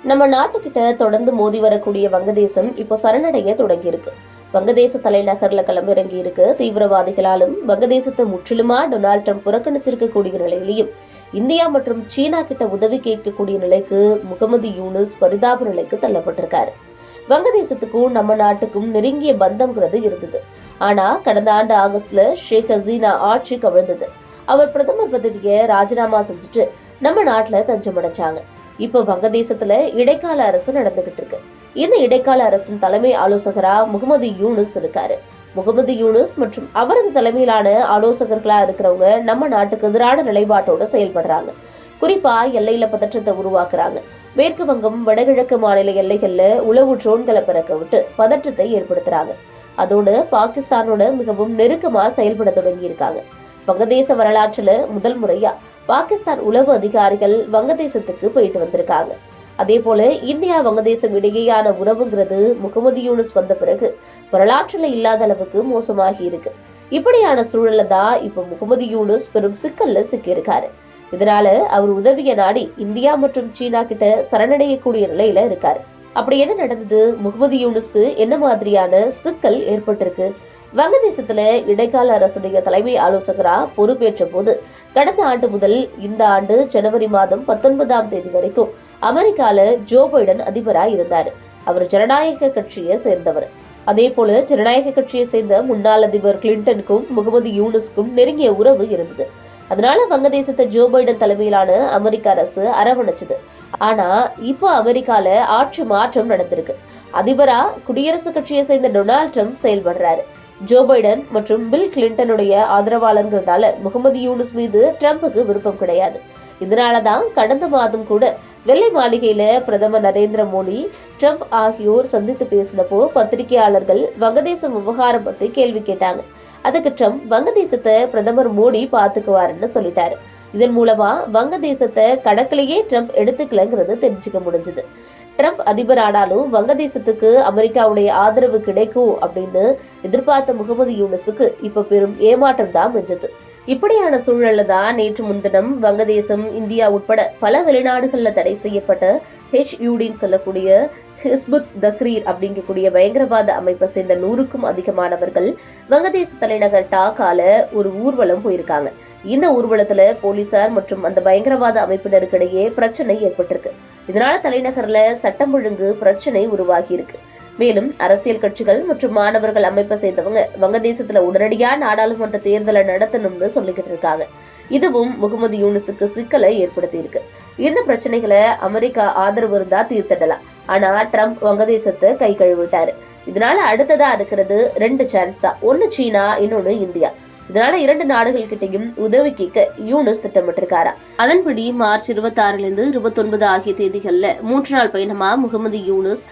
நம்ம நாட்டுக்கிட்ட தொடர்ந்து மோதி வரக்கூடிய வங்கதேசம் இப்போ சரணடைய தொடங்கி இருக்கு. வங்கதேச தலைநகர்ல களமிறங்கி இருக்கு தீவிரவாதிகளாலும் வங்கதேசத்தை முற்றிலுமா டொனால்ட் ட்ரம்ப் புறக்கணிச்சிருக்கக்கூடிய நிலையிலையும் இந்தியா மற்றும் சீனா கிட்ட உதவி கேட்கக்கூடிய நிலைக்கு முகமது யூனுஸ் பரிதாப நிலைக்கு தள்ளப்பட்டிருக்காரு. வங்கதேசத்துக்கும் நம்ம நாட்டுக்கும் நெருங்கிய பந்தம்ங்கிறது இருந்தது. ஆனா கடந்த ஆண்டு ஆகஸ்ட்ல ஷேக் ஹசீனா ஆட்சி கவிழ்ந்தது. அவர் பிரதமர் பதவியை ராஜினாமா செஞ்சுட்டு நம்ம நாட்டுல தஞ்சம் அடைச்சாங்க. இப்ப வங்கதேசத்துல இடைக்கால அரசு நடந்துகிட்டு இருக்கு. இந்த இடைக்கால அரசின் தலைமை ஆலோசகரா முகமது யூனுஸ் இருக்காரு. முகமது யூனுஸ் மற்றும் அவரது தலைமையிலான ஆலோசகர்களா இருக்கிறவங்க நம்ம நாட்டுக்கு எதிரான நிலைப்பாட்டோட செயல்படுறாங்க. குறிப்பா எல்லையில பதற்றத்தை உருவாக்குறாங்க. மேற்கு வங்கம் வடகிழக்கு மாநில எல்லைகள்ல உளவு ட்ரோன்களை பறக்க விட்டு பதற்றத்தை ஏற்படுத்துறாங்க. அதோடு பாகிஸ்தானோட மிகவும் நெருக்கமா செயல்பட தொடங்கி இருக்காங்க. வங்கதேச வரலாற்றுல முதல் முறையா பாகிஸ்தான் உளவு அதிகாரிகள் வங்கதேசத்துக்கு போயிட்டு வந்திருக்காங்க. அதே போல இந்தியா வங்கதேசம் இடையேயான உறவுங்கிறது முகமது யூனுஸ் வந்த பிறகு வரலாற்றுல இல்லாத அளவுக்கு மோசமாகி இருக்கு. இப்படியான சூழல்ல தான் இப்ப முகமது யூனுஸ் பெரும் சிக்கல்ல சிக்கியிருக்காரு. இதனால அவர் உதவிய நாடி இந்தியா மற்றும் சீனா கிட்ட சரணடையக்கூடிய நிலையில இருக்காரு. அப்படி என்ன நடந்தது? முகமது யூனுஸ்க்கு என்ன மாதிரியான சிக்கல் ஏற்பட்டிருக்கு? வங்கதேசத்துல இடைக்கால அரசுடைய தலைமை ஆலோசகரா பொறுப்பேற்ற போது கடந்த ஆண்டு முதல் இந்த ஆண்டு ஜனவரி மாதம் 19ஆம் தேதி வரைக்கும் அமெரிக்கால ஜோ பைடன் அதிபரா இருந்தாரு. அவர் ஜனநாயக கட்சியை சேர்ந்தவர். அதே போல ஜனநாயக கட்சியை சேர்ந்த முன்னாள் அதிபர் கிளின்டனுக்கும் முகமது யூனுஸ்க்கும் நெருங்கிய உறவு இருந்தது. அதனால வங்கதேசத்தை ஜோ பைடன் தலைமையிலான அமெரிக்க அரசு அரவணைச்சது. ஆனா இப்போ அமெரிக்கால ஆட்சி மாற்றம் நடந்திருக்கு. அதிபரா குடியரசுக் கட்சியை சேர்ந்த டொனால்ட் ட்ரம்ப் செயல்படுறாரு. ஜோ பைடன் மற்றும் பில் கிளின்டனுடைய ஆதரவாளர்கிறதால முகமது யூனுஸ் மீது ட்ரம்புக்கு விருப்பம் கிடையாது. இதனாலதான் கடந்த மாதம் கூட வெள்ளை மாளிகையில பிரதமர் நரேந்திர மோடி ட்ரம்ப் ஆகியோர் சந்தித்து பேசினப்போ பத்திரிகையாளர்கள் வங்கதேச விவகாரம் பத்தி கேள்வி கேட்டாங்க. அதுக்கு ட்ரம்ப் வங்கதேசத்தை பிரதமர் மோடி பாத்துக்குவாருன்னு சொல்லிட்டாரு. இதன் மூலமா வங்கதேசத்தை கணக்கிலேயே ட்ரம்ப் எடுத்துக்கலங்கிறது தெரிஞ்சுக்க முடிஞ்சது. ட்ரம்ப் அதிபரானாலும் வங்கதேசத்துக்கு அமெரிக்காவுடைய ஆதரவு கிடைக்கும் அப்படின்னு எதிர்பார்த்த முகமது யூனுஸுக்கு இப்ப பெரும் ஏமாற்றம் தான் மிஞ்சது. இப்படியான சூழல்ல தான் நேற்று முன்தினம் வங்கதேசம், இந்தியா உட்பட பல வெளிநாடுகள்ல தடை செய்யப்பட்ட HUDன்னு சொல்லக்கூடிய ஹிஸ்புத் தஹ்ரீர் அப்படிங்கக்கூடிய பயங்கரவாத அமைப்பை சேர்ந்த 100க்கும் அதிகமானவர்கள் வங்கதேச தலைநகர் டாக்கால ஒரு ஊர்வலம் போயிருக்காங்க. இந்த ஊர்வலத்துல போலீசார் மற்றும் அந்த பயங்கரவாத அமைப்பினருக்கிடையே பிரச்சனை ஏற்பட்டிருக்கு. இதனால தலைநகர்ல சட்டம் ஒழுங்கு பிரச்சனை உருவாகி இருக்கு. மேலும் அரசியல் கட்சிகள் மற்றும் மாணவர்கள் அமைப்பை சேர்ந்தவங்க வங்கதேசத்துல உடனடியா நாடாளுமன்ற தேர்தலை நடத்தணும்னு சொல்லிக்கிட்டு இருக்காங்க. இதுவும் முகமது யூனுஸுக்கு சிக்கலை ஏற்படுத்தி இருக்கு. இந்த பிரச்சனைகளை அமெரிக்கா ஆதரவு இருந்தா தீர்த்திடலாம். ஆனா ட்ரம்ப் வங்கதேசத்தை கை கழுவிட்டாரு. இதனால அடுத்ததா இருக்கிறது 2 சான்ஸ் தான். ஒன்னு சீனா, இன்னொன்னு இந்தியா. இதனால 2 நாடுகள் கிட்டையும் உதவி கேட்க யூனுஸ் திட்டமிட்டிருக்காரா. அதன்படி மார்ச் 26 29 ஆகிய தேதிகள்ல 3 நாள் பயணமா முகமது யூனுஸ்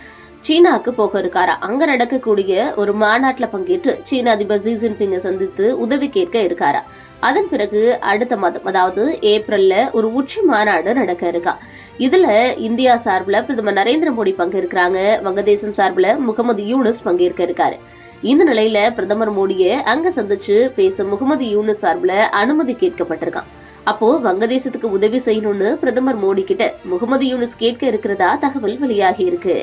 சீனாக்கு போக இருக்காரா. அங்க நடக்கக்கூடிய ஒரு மாநாட்டில் பங்கேற்று சீன அதிபர் ஜி ஜின்பிங்கை சந்தித்து உதவி கேட்க இருக்காரா. அதன் பிறகு அடுத்த மாதம், அதாவது ஏப்ரல்ல ஒரு உச்சி மாநாடு நடக்க இருக்கா. இதுல இந்தியா சார்பில் பிரதமர் நரேந்திர மோடி பங்கேற்கிறாங்க. வங்கதேசம் சார்பில் முகமது யூனுஸ் பங்கேற்க இருக்காரு. இந்த நிலையில பிரதமர் மோடியை அங்க சந்திச்சு பேச முகமது யூனுஸ் சார்பில் அனுமதி கேட்கப்பட்டிருக்கான். அப்போ வங்கதேசத்துக்கு உதவி செய்யணும்னு பிரதமர் மோடி கிட்ட முகமது யூனுஸ் கேட்க இருக்கிறதா தகவல் வெளியாகி இருக்கு.